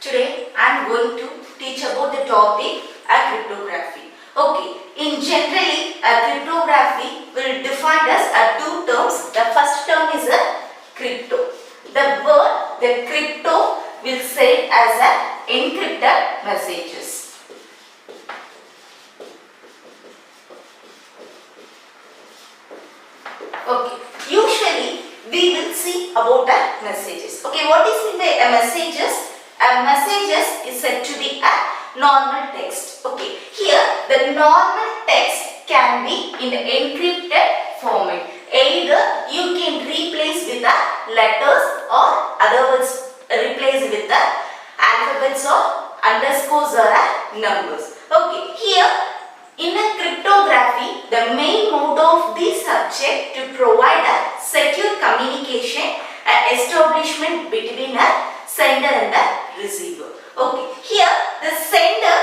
Today I am going to teach about the topic cryptography. Okay, in generally cryptography will define as two terms. The first term is crypto. The word the crypto will say as encrypted messages. Okay, usually we will see about the messages. Okay, what is in the messages? Messages is said to be a normal text. Okay, here the normal text can be in the encrypted format. Either you can replace with the letters or otherwise replace with the alphabets or underscores or numbers. Okay, here in a cryptography, the main motto of this subject to provide a secure communication and establishment between a sender and the receiver. Okay, here the sender,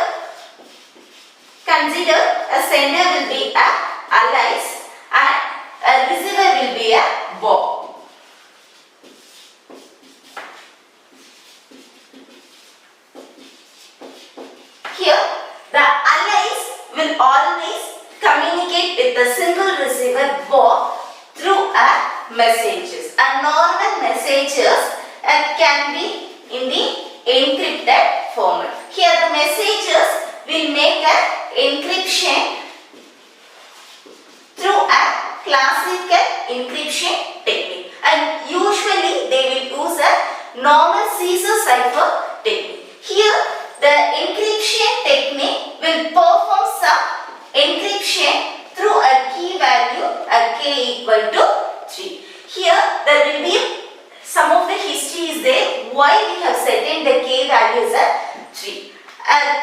consider a sender will be a Alice and a receiver will be a Bob. Here the Alice will always communicate with the single receiver Bob through a messages. A normal messages can be in the encrypted format. Here the messages will make an encryption through a classical encryption technique, and usually they will use a normal Caesar cipher technique. Here the encryption technique will perform some encryption through a key value k equal to 3. Here there will be some of the history is there why we have set in the k value as 3.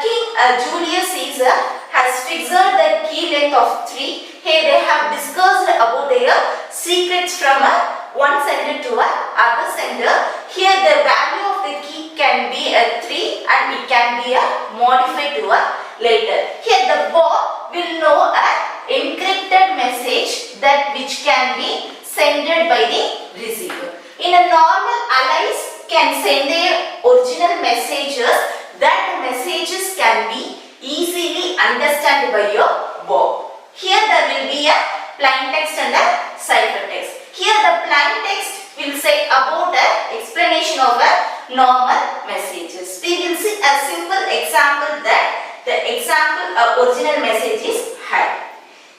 King Julius Caesar has fixed the key length of 3. Here they have discussed about their secrets from one sender to other sender. Here the value of the key can be 3 and it can be modified to later. Here the bot will know a encrypted message that which can be sent by the receiver. In a normal Alice can send their original messages, that messages can be easily understood by your bot. Here there will be a plain text and a ciphertext. Here the plain text will say about the explanation of a normal messages. We will see a simple example that the example original message is hi.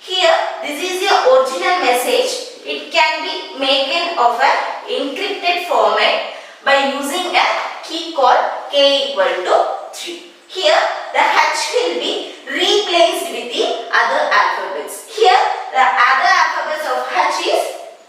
Here this is your original message. It can be made of a encrypted format by using a key called k equal to 3. Here the h will be replaced with the other alphabets. Here the other alphabets of h is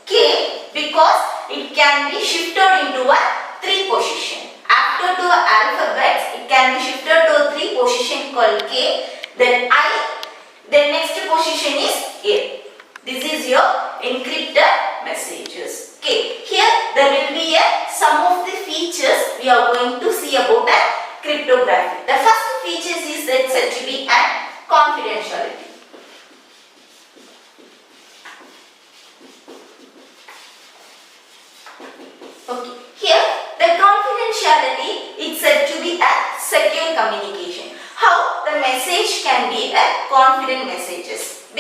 k because it can be shifted into a 3 position. After 2 alphabets it can be shifted to a 3 position called k. Then I, the next position is a. This is your encrypted messages. Okay, here there will be some of the features we are going to see about cryptography. The first features is that said to be confidentiality. Okay, here the confidentiality is said to be a secure communication. How the message can be a confident messages.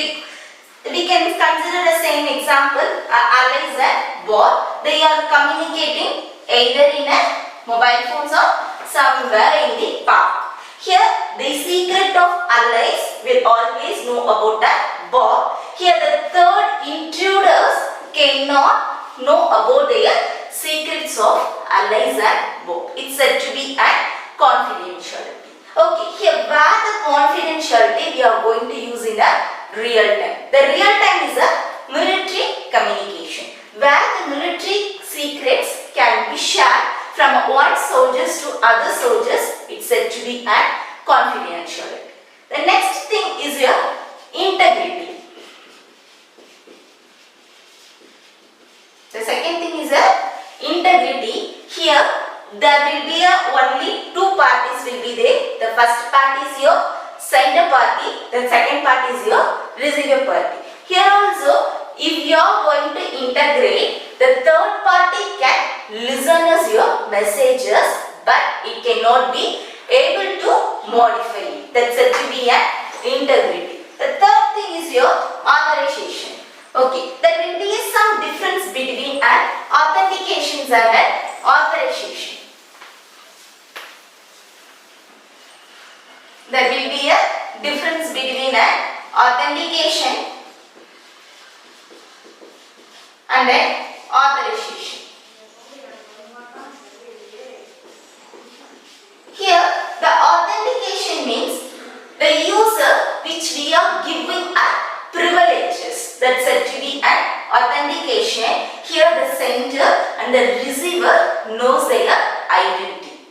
We can consider the same example, Alice and Bob. They are communicating either in a mobile phones or somewhere in the park. Here the secret of Alice will always know about the Bob. Here the third intruders cannot know about their secrets of Alice and Bob. It's said to be a confidentiality. Okay, here where the confidentiality we are going to use in the real time. The real time is a military communication where the military secrets can be shared from one soldiers to other soldiers. It's said to be a confidentiality. The next thing is your integrity. The second thing is integrity. Here there will be only 2 parties will be there. The first part is your sender party, the second part is your receiver party. Here also if you are going to integrate, the third party can listen as your messages but it cannot be able to modify it. That's said to be an integrity. The third thing is your authorization. Okay, there will be some difference between an authentication and an authorization. There will be a difference between an authentication and an authorization. Here, the authentication means the user which we are giving a privileges. That's said to be an authentication. Here, the sender and the receiver knows their identity.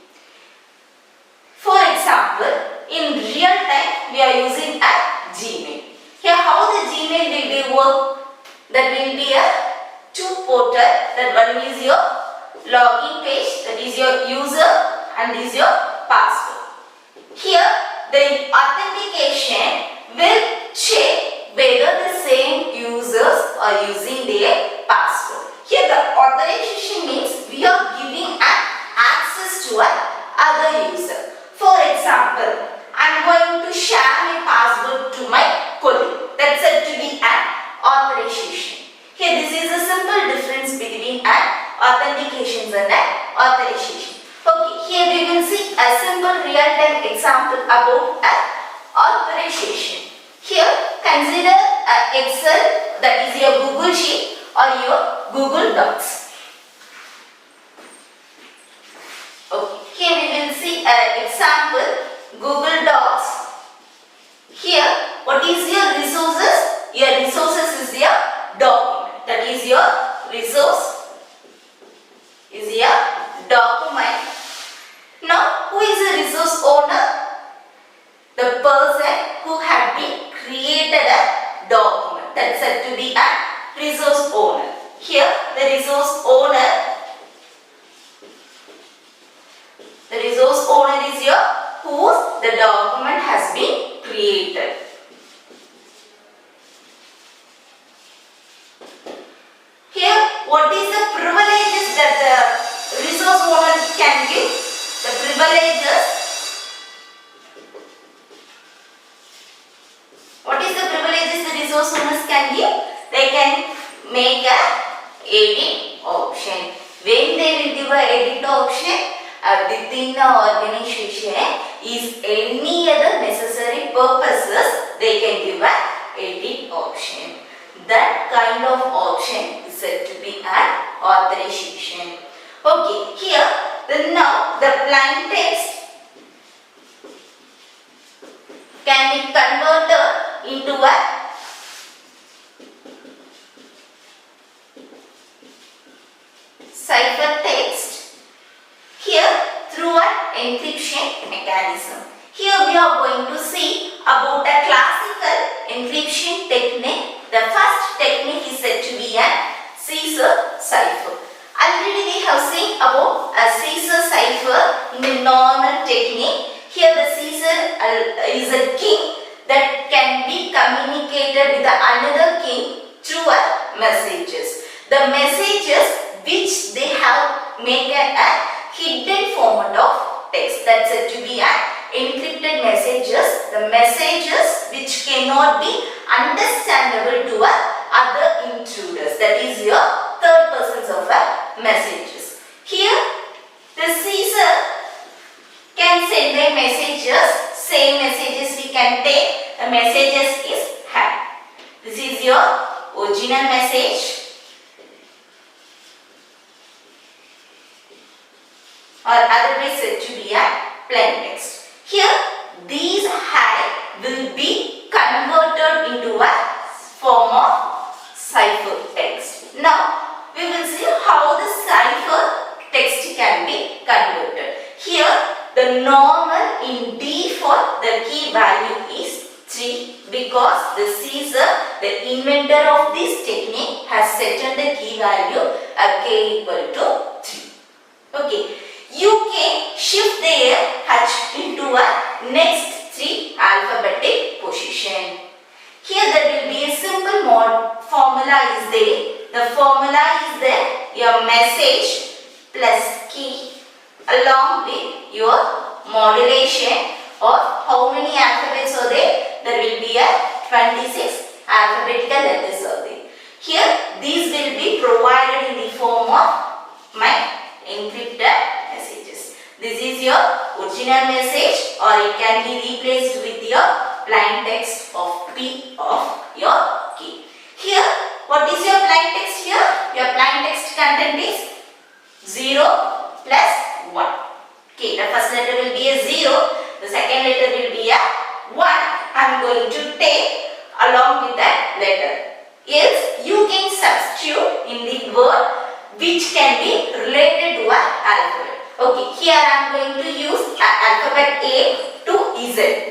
For example, in real time, we are using a Gmail. Here, how the Gmail will be work? That will be a two portal. That one is your login page, that is your user, and is your password. Here, the authentication will check whether the same users are using their password. Here, the authorization means we are giving an access to another user. For example, I am going to share my password to my colleague. That's said to be an authorization. Here, this is a simple difference between an authentication and an authorization. Okay, here we will see a simple real-time example about an authorization. Here, consider Excel, that is your Google Sheet or your Google Docs. Okay, here we will see an example, Google Docs. Here, what is your resources? Your resources is your document. That is your resource, is your document. Now, who is the resource owner? The person who had been created a document. That's said to be a resource owner. Here, the resource owner is your whose the document has been created. Here, what is the privileges that the resource owner can give? The privileges. What is the privileges the resource owners can give? They can make a edit option. When they will give a edit option, within the organization is any other necessary purposes, they can give a edit option. That kind of option is said to be an authorization. Okay, here now the plain text can be converted into a cipher text. Here, through an encryption mechanism. Here we are going to see about a classical encryption technique. The first technique is said to be a Caesar cipher. Already we have seen about a Caesar cipher in the normal technique. Here the Caesar is a king that can be communicated with another king through a messages. The messages which they have made a hidden format of text. That's said to be an encrypted messages. The messages which cannot be understandable to other intruders. That is your third persons of messages. Here, the Caesar can send the messages. Same messages we can take. The messages is hack. This is your original message. Or otherwise said to be a plain text. Here, these hash will be converted into a form of cipher text. Now, we will see how the cipher text can be converted. Here, the normal in default, the key value is 3 because the Caesar, the inventor of this technique, has set the key value k equal to 3. Okay. You can shift their H into a next 3 alphabetic position. Here there will be a simple formula is there. The formula is there, your message plus key along with your modulation or how many alphabets are there. There will be a 26 alphabetical letters are there. Here these will be provided in the form of my encrypted messages. This is your original message, or it can be replaced with your plain text of P of your key. Here, what is your plain text here? Your plain text content is 0 plus 1. Okay, the first letter will be a 0, the second letter will be a 1. I am going to take along with that letter. Else, you can substitute in the word which can be related to an alphabet. Okay, here I am going to use alphabet A to Z.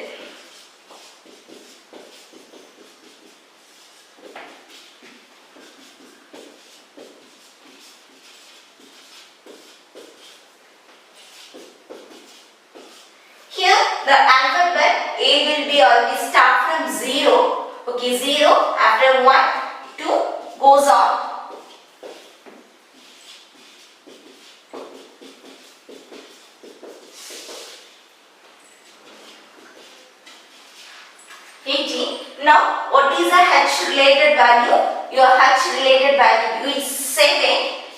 Here the alphabet A will be always start from 0. Okay, 0 after 1, 2 goes on. Now, what is the H related value? Your H related value is 7.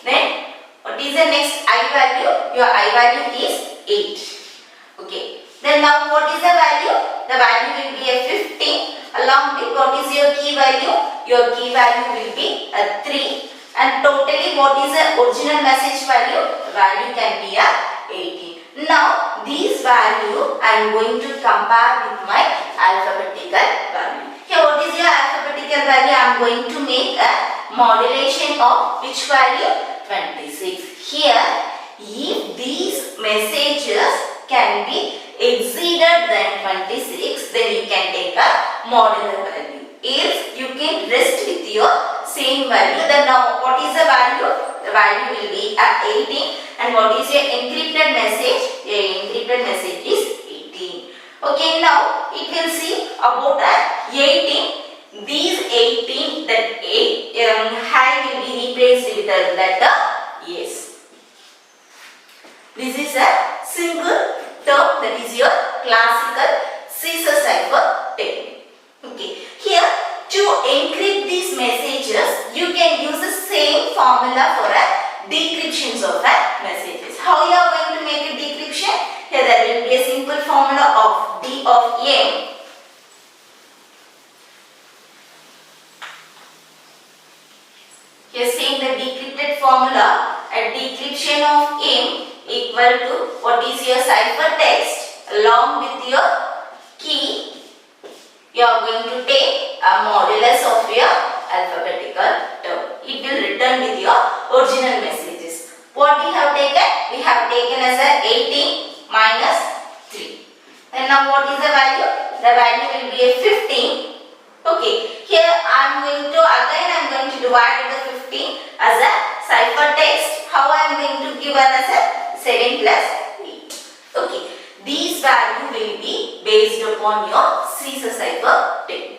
Then, what is the next I value? Your I value is 8. Okay. Then now, what is the value? The value will be a 15. Along with what is your key value? Your key value will be a 3. And totally, what is the original message value? Value can be a 18. Now, these value I am going to compare with my alphabetical value. Here, what is your alphabetical value? I am going to make a modulation of which value? 26. Here, if these messages can be exceeded than 26, then you can take a modular value. Else, you can rest with your same value. Then now, what is the value? The value will be at 18. And what is your encrypted message? Your encrypted message is 18. Okay, now it will see about 18. These 18, that high will be replaced with the letter yes. This is a single term, that is your classical Caesar cipher technique. Okay, here to encrypt these messages, you can use the same formula for a decryptions of messages. How you are going to make a decryption? Here there will be a simple formula of D of M. Here saying the decrypted formula, a decryption of M equal to what is your cipher text along with your key. You are going to take a modulus of your alphabetical term. It will return with your original messages. What we have taken? We have taken as a 18 minus 3. And now what is the value? The value will be a 15. Okay. Here I am going to divide the 15 as a cipher text. How I am going to give as a 7 plus 8. Okay. These value will be based upon your Caesar cipher technique.